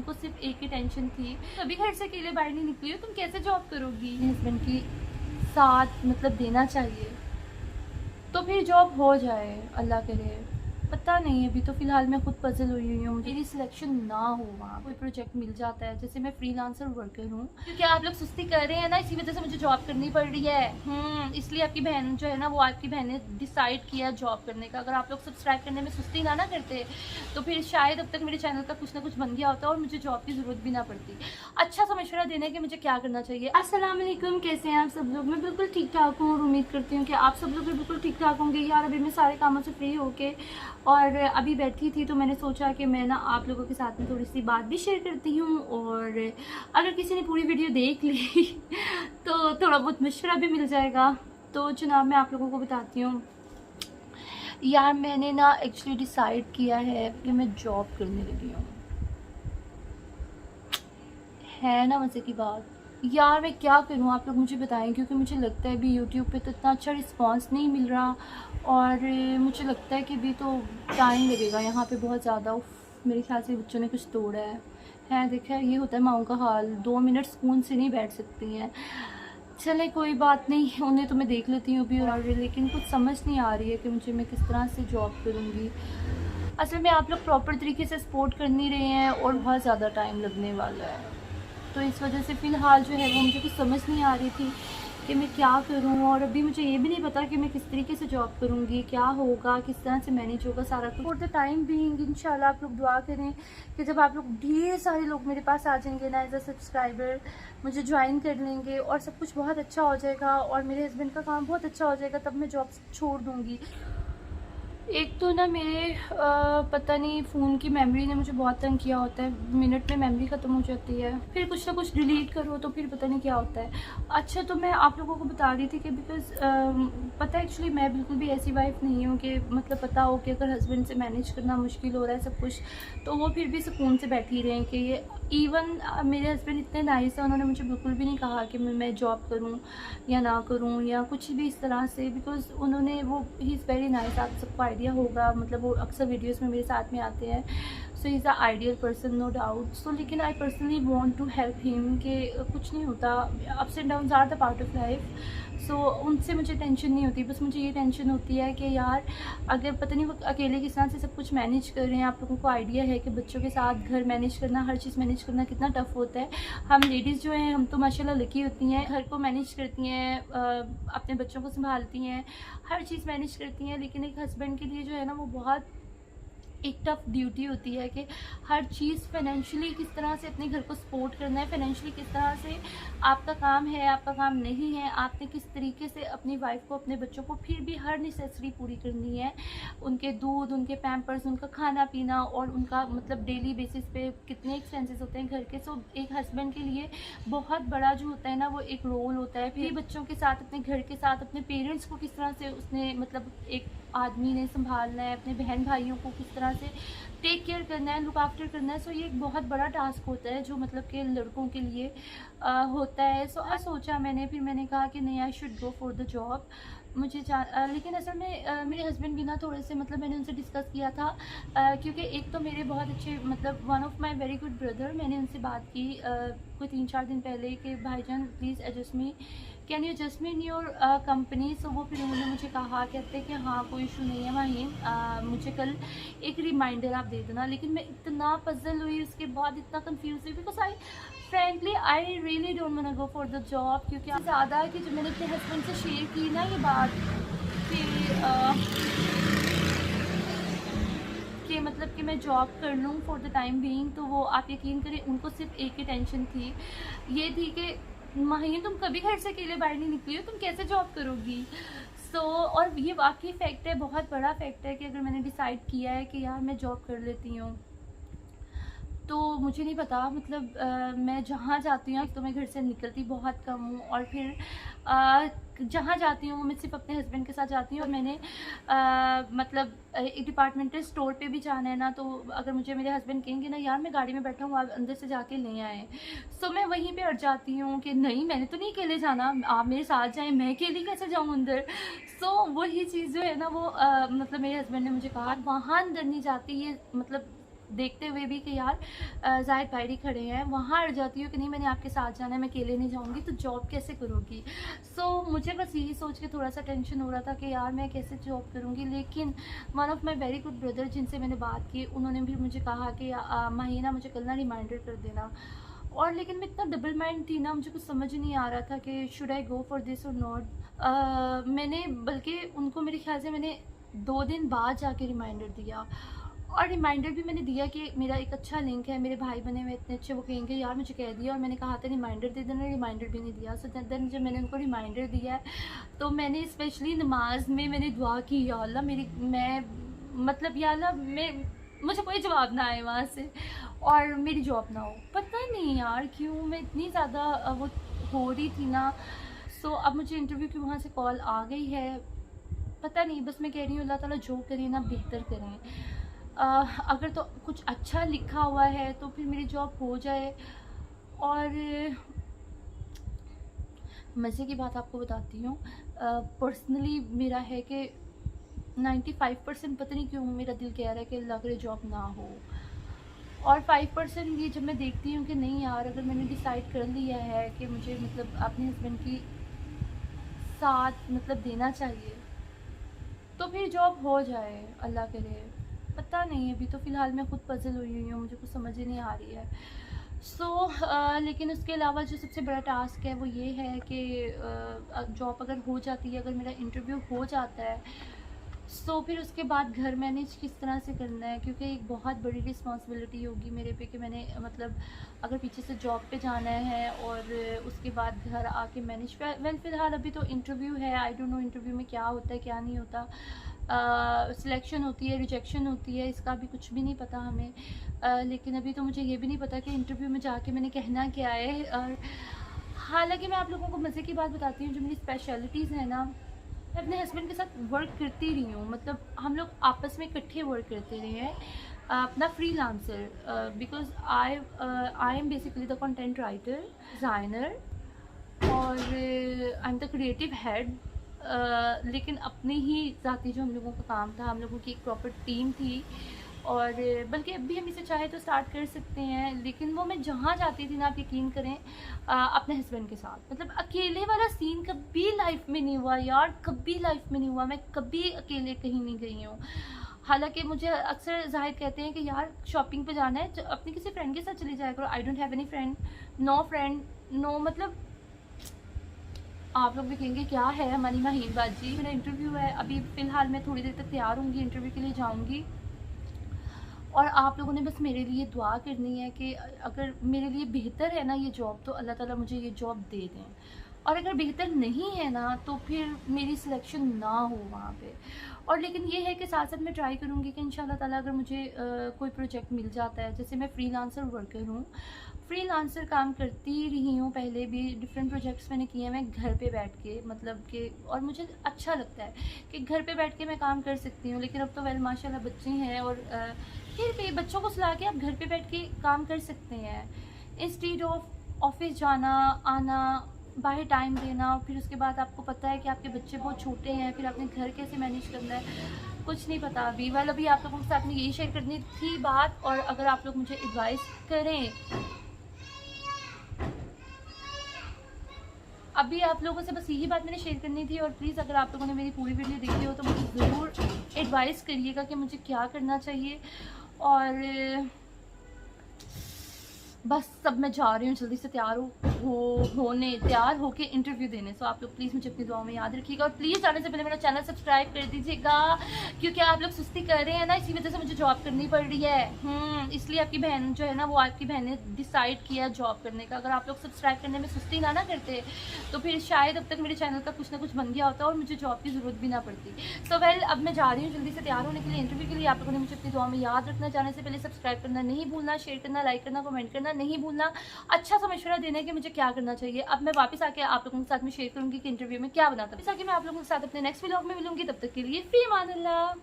उनको सिर्फ एक ही टेंशन थी, कभी घर से अकेले बाहर नहीं निकली हो, तुम कैसे जॉब करोगी। हस्बैंड की साथ मतलब देना चाहिए तो फिर जॉब हो जाए, अल्लाह करे। पता नहीं, अभी तो फ़िलहाल मैं खुद पज़ल हुई हुई हूँ। मेरी सिलेक्शन ना हो, वहाँ कोई प्रोजेक्ट मिल जाता है, जैसे मैं फ्रीलांसर वर्कर हूँ, क्योंकि आप लोग सुस्ती कर रहे हैं ना, इसी वजह से मुझे जॉब करनी पड़ रही है। इसलिए आपकी बहन जो है ना, वो आपकी बहन ने डिसाइड किया जॉब करने का। अगर आप लोग सब्सक्राइब करने में सुस्ती ना करते तो फिर शायद अब तक मेरे चैनल का कुछ ना कुछ बन गया होता और मुझे जॉब की ज़रूरत भी ना पड़ती। अच्छा सा मशवरा देने के मुझे क्या करना चाहिए। अस्सलाम वालेकुम, कैसे हैं आप सब लोग। मैं बिल्कुल ठीक ठाक हूँ और उम्मीद करती हूँ कि आप सब लोग भी बिल्कुल ठीक ठाक होंगे। यार अभी मैं सारे कामों से फ्री होके और अभी बैठी थी तो मैंने सोचा कि मैं ना आप लोगों के साथ में थोड़ी सी बात भी शेयर करती हूँ, और अगर किसी ने पूरी वीडियो देख ली तो थोड़ा बहुत मशवरा भी मिल जाएगा। तो जनाब मैं आप लोगों को बताती हूँ, यार मैंने ना एक्चुअली डिसाइड किया है कि मैं जॉब करने लगी हूँ। है ना मज़े की बात। यार मैं क्या करूँ, आप लोग मुझे बताएं, क्योंकि मुझे लगता है अभी यूट्यूब पे तो इतना अच्छा रिस्पांस नहीं मिल रहा, और मुझे लगता है कि अभी तो टाइम लगेगा यहाँ पे बहुत ज़्यादा। मेरे ख्याल से बच्चों ने कुछ तोड़ा है देखा है, ये होता है माँओं का हाल, 2 मिनट सुकून से नहीं बैठ सकती हैं। चले कोई बात नहीं, उन्हें तो मैं देख लेती हूँ अभी, और लेकिन कुछ समझ नहीं आ रही है कि मुझे मैं किस तरह से जॉब करूँगी। असल में आप लोग प्रॉपर तरीके से सपोर्ट कर नहीं रहे हैं और बहुत ज़्यादा टाइम लगने वाला है, तो इस वजह से फ़िलहाल जो है वो मुझे कुछ समझ नहीं आ रही थी कि मैं क्या करूं, और अभी मुझे ये भी नहीं पता कि मैं किस तरीके से जॉब करूंगी, क्या होगा, किस तरह से मैनेज होगा सारा कुछ। फॉर द टाइम बीइंग इंशाल्लाह आप लोग दुआ करें कि जब आप लोग ढेर सारे लोग मेरे पास आ जाएंगे ना एज अ सब्सक्राइबर, मुझे ज्वाइन कर लेंगे और सब कुछ बहुत अच्छा हो जाएगा और मेरे हस्बैंड का काम बहुत अच्छा हो जाएगा, तब मैं जॉब छोड़ दूँगी। एक तो ना मेरे पता नहीं फ़ोन की मेमोरी ने मुझे बहुत तंग किया होता है, मिनट में मेमोरी ख़त्म हो जाती है, फिर कुछ ना कुछ डिलीट करो तो फिर पता नहीं क्या होता है। अच्छा तो मैं आप लोगों को बता रही थी कि बिकॉज़ पता है एक्चुअली मैं बिल्कुल भी ऐसी वाइफ़ नहीं हूँ कि मतलब पता हो कि अगर हस्बैंड से मैनेज करना मुश्किल हो रहा है सब कुछ, तो वो फिर भी सुकून से बैठी रहें कि ये इवन मेरे हस्बैंड इतने नाइस हैं, उन्होंने मुझे बिल्कुल भी नहीं कहा कि मैं जॉब करूँ या ना करूँ या कुछ भी इस तरह से, बिकॉज़ उन्होंने वो ही इज़ वेरी नाइस, आप सबको आइडिया होगा, मतलब वो अक्सर वीडियोस में मेरे साथ में आते हैं। So he is a ideal person no doubt. So लेकिन I personally want to help him कि कुछ नहीं होता, ups and downs are the part of life. So उनसे मुझे टेंशन नहीं होती, बस मुझे ये टेंशन होती है कि यार अगर पता नहीं वो अकेले किस तरह से सब कुछ मैनेज कर रहे हैं। आप लोगों को आइडिया है कि बच्चों के साथ घर मैनेज करना, हर चीज़ मैनेज करना कितना टफ़ होता है। हम लेडीज़ जो हैं हम तो माशाल्लाह लकी होती हैं, घर को मैनेज करती हैं, अपने बच्चों को संभालती हैं, हर चीज़ मैनेज करती हैं, लेकिन एक हस्बैंड के लिए जो है ना वो बहुत एक टफ ड्यूटी होती है कि हर चीज़ फाइनेंशियली किस तरह से अपने घर को सपोर्ट करना है, फाइनेंशियली किस तरह से आपका काम है, आपका काम नहीं है, आपने किस तरीके से अपनी वाइफ को, अपने बच्चों को फिर भी हर नेसेसरी पूरी करनी है, उनके दूध, उनके पैम्पर्स, उनका खाना पीना और उनका मतलब डेली बेसिस पे कितने एक्सपेंसेस होते हैं घर के। सो एक हस्बैंड के लिए बहुत बड़ा जो होता है ना वो एक रोल होता है, फिर बच्चों के साथ, अपने घर के साथ, अपने पेरेंट्स को किस तरह से उसने मतलब एक आदमी ने संभालना है, अपने बहन भाइयों को किस तरह से टेक केयर करना है, लुक आफ्टर करना है। सो ये एक बहुत बड़ा टास्क होता है जो मतलब कि लड़कों के लिए होता है। सो सोचा मैंने, फिर मैंने कहा कि नहीं I should go for the job. मुझे लेकिन असल में मेरे हस्बैंड भी ना थोड़े से मतलब मैंने उनसे डिस्कस किया था, क्योंकि एक तो मेरे बहुत अच्छे मतलब one of my very good brother, मैंने उनसे बात की कोई 3-4 दिन पहले कि भाईजान please adjust me, can you adjust me in your company. So वो फिर उन्होंने मुझे कहा, कहते कि हाँ कोई इशू नहीं है माहीन, मुझे कल एक रिमाइंडर आप दे देना। लेकिन मैं इतना पजल हुई उसके बाद, इतना कंफ्यूज हुई, because frankly I really don't want go for the job, क्योंकि ज़्यादा कि जब मैंने अपने हस्बैंड से शेयर की ना ये बात कि मतलब कि मैं जॉब कर लूँ फॉर द टाइम बीइंग, तो वो आप यकीन करें उनको सिर्फ एक ही टेंशन थी, ये थी कि माही तुम कभी घर से अकेले बाहर नहीं निकली हो, तुम कैसे जॉब करोगी। सो और ये वाकई फैक्ट है, बहुत बड़ा फैक्ट है कि अगर मैंने डिसाइड किया है कि यार मैं जॉब कर लेती हूँ, तो मुझे नहीं पता मतलब मैं जहाँ जाती हूँ तो मैं घर से निकलती बहुत कम हूँ, और फिर जहाँ जाती हूँ मैं सिर्फ अपने हस्बैंड के साथ जाती हूँ। और मैंने मतलब एक डिपार्टमेंटल स्टोर पे भी जाना है ना, तो अगर मुझे मेरे हस्बैंड कहेंगे ना यार मैं गाड़ी में बैठा हूँ आप अंदर से जाके ले आए, सो मैं वहीं पे अट जाती हूँ कि नहीं मैंने तो नहीं अकेले जाना, आप मेरे साथ जाएं, मैं अकेली कैसे जाऊँ अंदर। सो वही चीज़ जो है ना वो मतलब मेरे हस्बैंड ने मुझे कहा वहाँ अंदर नहीं जाती, ये मतलब देखते हुए भी कि यार ज़ाहिद भाई खड़े हैं, वहाँ अड़ जाती हूँ कि नहीं मैंने आपके साथ जाना है, मैं अकेले नहीं जाऊँगी, तो जॉब कैसे करूँगी। मुझे बस यही सोच के थोड़ा सा टेंशन हो रहा था कि यार मैं कैसे जॉब करूँगी। लेकिन one of my very good brother जिनसे मैंने बात की, उन्होंने भी मुझे कहा कि महीना मुझे कल ना रिमाइंडर कर देना। और लेकिन मैं इतना डबल माइंड थी ना, मुझे कुछ समझ नहीं आ रहा था कि should I go for this और नॉट। मैंने बल्कि उनको मेरे ख्याल से मैंने 2 दिन बाद जाके रिमाइंडर दिया, और रिमाइंडर भी मैंने दिया कि मेरा एक अच्छा लिंक है, मेरे भाई बने हुए इतने अच्छे, वो कहेंगे यार मुझे कह दिया, और मैंने कहा था रिमाइंडर दे देना, रिमाइंडर भी नहीं दिया। सो देन जब मैंने उनको रिमाइंडर दिया है, तो मैंने स्पेशली नमाज में मैंने दुआ की, या अल्लाह या अल्लाह मुझे कोई जवाब ना आए वहाँ से और मेरी जॉब ना हो। पता नहीं यार क्यों मैं इतनी ज़्यादा वो हो रही थी ना। अब मुझे इंटरव्यू की वहाँ से कॉल आ गई है। पता नहीं, बस मैं कह रही हूँ अल्लाह ताला जो करे ना बेहतर करें। अगर तो कुछ अच्छा लिखा हुआ है तो फिर मेरी जॉब हो जाए। और मज़े की बात आपको बताती हूँ, पर्सनली मेरा है कि 95% पता नहीं क्यों मेरा दिल कह रहा है कि लग रही जॉब ना हो, और 5% ये जब मैं देखती हूँ कि नहीं यार अगर मैंने डिसाइड कर लिया है कि मुझे अपने हस्बैंड की साथ देना चाहिए, तो फिर जॉब हो जाए, अल्लाह करे। पता नहीं, अभी तो फ़िलहाल मैं खुद पज़ल हुई हूँ, मुझे कुछ समझ ही नहीं आ रही है। लेकिन उसके अलावा जो सबसे बड़ा टास्क है वो ये है कि जॉब अगर हो जाती है, अगर मेरा इंटरव्यू हो जाता है, फिर उसके बाद घर मैनेज किस तरह से करना है, क्योंकि एक बहुत बड़ी रिस्पॉन्सिबिलिटी होगी मेरे पे कि मैंने अगर पीछे से जॉब पे जाना है और उसके बाद घर आके मैनेज फ़िलहाल अभी तो इंटरव्यू है, आई डोंट नो इंटरव्यू में क्या होता है क्या नहीं होता। सिलेक्शन होती है, रिजेक्शन होती है, इसका भी कुछ भी नहीं पता हमें। लेकिन अभी तो मुझे ये भी नहीं पता कि इंटरव्यू में जाके मैंने कहना क्या है। और हालांकि मैं आप लोगों को मज़े की बात बताती हूँ, जो मेरी स्पेशलिटीज़ है ना, मैं अपने हस्बैंड के साथ वर्क करती रही हूँ, हम लोग आपस में इकट्ठे वर्क करते रहे हैं। अपना freelancer, because I am basically the content writer, designer, और I am the creative head. लेकिन अपने ही ज़ाती जो हम लोगों का काम था, हम लोगों की एक प्रॉपर टीम थी, और बल्कि अब भी हम इसे चाहे तो स्टार्ट कर सकते हैं। लेकिन वो मैं जहाँ जाती थी ना, आप यकीन करें, अपने हस्बैंड के साथ, अकेले वाला सीन कभी लाइफ में नहीं हुआ यार, कभी लाइफ में नहीं हुआ। मैं कभी अकेले कहीं नहीं गई हूँ। हालांकि मुझे अक्सर जाहिर कहते हैं कि यार शॉपिंग पे जाना है अपनी किसी फ्रेंड के साथ चली जाया करो। I don't have any friend, no friend, no आप लोग भी कहेंगे क्या है हमारी माहिर बाजी। मेरा इंटरव्यू है, अभी फ़िलहाल मैं थोड़ी देर तक तैयार होंगी, इंटरव्यू के लिए जाऊँगी, और आप लोगों ने बस मेरे लिए दुआ करनी है कि अगर मेरे लिए बेहतर है ना ये जॉब, तो अल्लाह ताला मुझे ये जॉब दे दें, और अगर बेहतर नहीं है ना तो फिर मेरी सिलेक्शन ना हो वहाँ पे। और लेकिन ये है कि साथ साथ मैं ट्राई करूँगी कि इंशाल्लाह ताला अगर मुझे कोई प्रोजेक्ट मिल जाता है, जैसे मैं फ्रीलांसर वर्कर हूँ, फ्रीलांसर काम करती रही हूँ पहले भी, डिफरेंट प्रोजेक्ट्स मैंने किए हैं मैं घर पे बैठ के, और मुझे अच्छा लगता है कि घर पे बैठ के मैं काम कर सकती हूँ। लेकिन अब तो वेल माशाल्लाह बच्चे हैं, और फिर भी बच्चों को सुला के आप घर पे बैठ के काम कर सकते हैं, इंस्टेड ऑफ ऑफिस जाना आना, बाहर टाइम देना। फिर उसके बाद आपको पता है कि आपके बच्चे बहुत छोटे हैं, फिर आपने घर कैसे मैनेज करना है, कुछ नहीं पता अभी। अभी आप लोगों के साथ में यही शेयर करनी थी बात, और अगर आप लोग मुझे एडवाइस करें, अभी आप लोगों से बस यही बात मैंने शेयर करनी थी। और प्लीज़ अगर आप लोगों ने मेरी पूरी वीडियो देखी हो तो मुझे ज़रूर एडवाइस करिएगा कि मुझे क्या करना चाहिए। और बस अब मैं जा रही हूँ, जल्दी से तैयार होके इंटरव्यू देने। सो आप लोग प्लीज़ मुझे अपनी दुआओं में याद रखिएगा, और प्लीज़ जाने से पहले मेरा चैनल सब्सक्राइब कर दीजिएगा, क्योंकि आप लोग सुस्ती कर रहे हैं ना, इसी वजह से मुझे जॉब करनी पड़ रही है। इसलिए आपकी बहन जो है ना, वो आपकी बहन ने डिसाइड किया जॉब करने का। अगर आप लोग सब्सक्राइब करने में सुस्ती ना करते तो फिर शायद अब तक मेरे चैनल का कुछ ना कुछ बन गया होता और मुझे जॉब की ज़रूरत भी ना पड़ती। अब मैं जा रही हूँ जल्दी से तैयार होने के लिए इंटरव्यू के लिए। आप लोगों ने मुझे अपनी दुआ में याद रखना, जाने से पहले सब्सक्राइब करना नहीं भूलना, शेयर करना, लाइक करना, कमेंट करना नहीं भूलना, अच्छा सा मशवरा देना है कि मुझे क्या करना चाहिए। अब मैं वापस आके आप लोगों के साथ में शेयर करूंगी कि इंटरव्यू में क्या बना था। वापस आके मैं आप लोगों के साथ अपने नेक्स्ट व्लॉग में मिलूंगी, तब तक के लिए फी मान अल्लाह।